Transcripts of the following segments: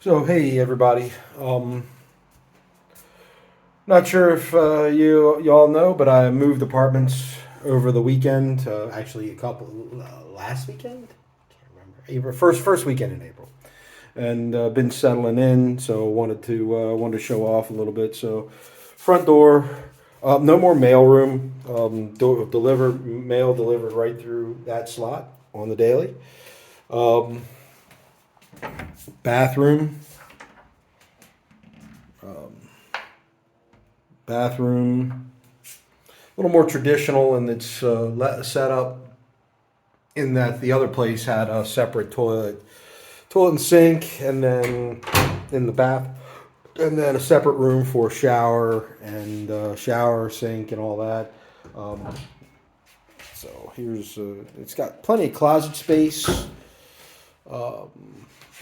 So hey everybody, not sure if you all know, but I moved apartments over the weekend. Actually, a couple last weekend. Can't remember. April first weekend in April, and been settling in. So wanted to show off a little bit. So front door, no more mail room. Mail delivered right through that slot on the daily. Um, bathroom. Bathroom, a little more traditional in its set up. In that the other place had a separate toilet and sink, and then in the bath, and then a separate room for shower and shower sink and all that. Um, so here's it's got plenty of closet space.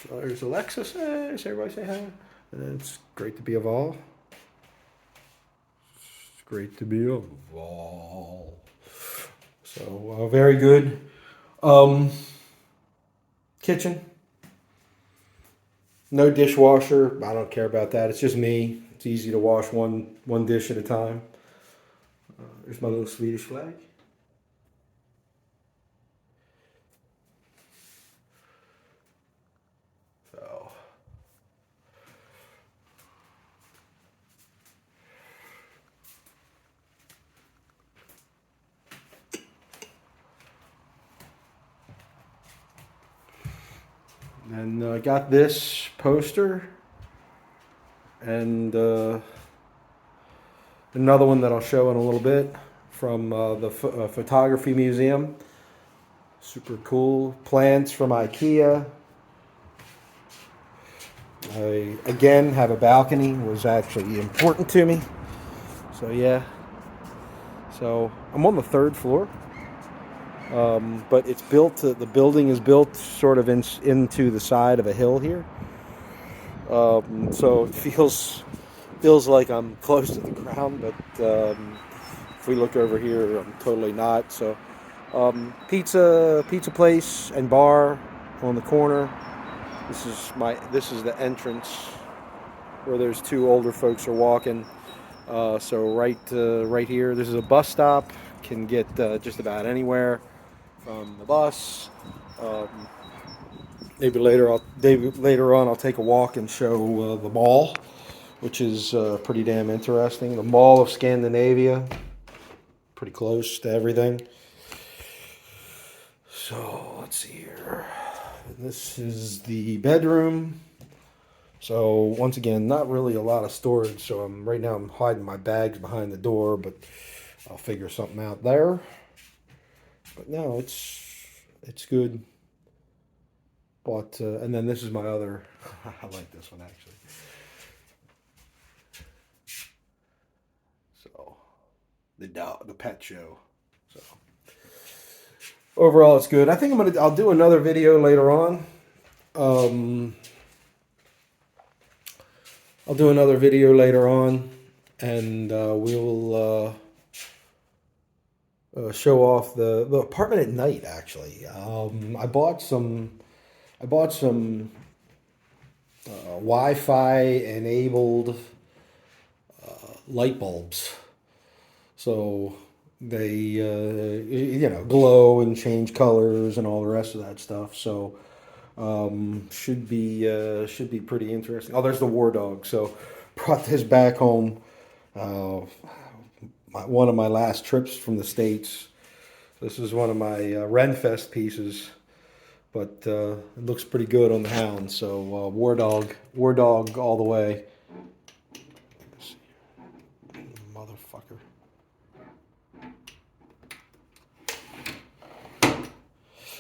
There's Alexis. Does everybody say hi? And it's great to be of all. It's great to be of all. So very good. Um, Kitchen. No dishwasher. I don't care about that. It's just me. It's easy to wash one dish at a time. There's my little Swedish flag. So and I got this poster and another one that I'll show in a little bit from the photography museum. Super cool. Plants from IKEA. I again have a balcony. Was actually important to me. So yeah. So I'm on the third floor, but it's built. The building is built sort of into the side of a hill here. So it feels like I'm close to the ground, but if we look over here, I'm totally not. So pizza place and bar on the corner. This is the entrance where there's two older folks are walking. So right here, this is a bus stop. Can get just about anywhere from the bus. Um, maybe later on I'll take a walk and show the mall, which is pretty damn interesting. The Mall of Scandinavia, pretty close to everything. So let's see here. This is the bedroom. So once again, not really a lot of storage. So right now I'm hiding my bags behind the door, but I'll figure something out there. But no, it's good. But and then this is my other. I like this one actually. So the pet show. So overall, it's good. I think I'll do another video later on. Um, I'll do another video later on, and we'll show off the apartment at night. Actually, I bought some Wi-Fi enabled light bulbs, so they glow and change colors and all the rest of that stuff. So should be pretty interesting. Oh, there's the war dog. So brought this back home. One of my last trips from the States. This is one of my Renfest pieces, but it looks pretty good on the hound. So war dog all the way. Motherfucker.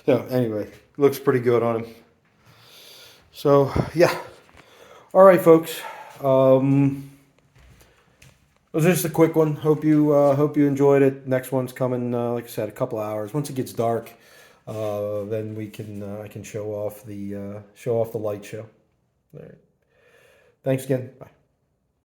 So anyway, looks pretty good on him. So yeah, all right, folks. It was just a quick one. Hope you enjoyed it. Next one's coming. Like I said, a couple hours. Once it gets dark, then I can show off the light show. All right. Thanks again. Bye.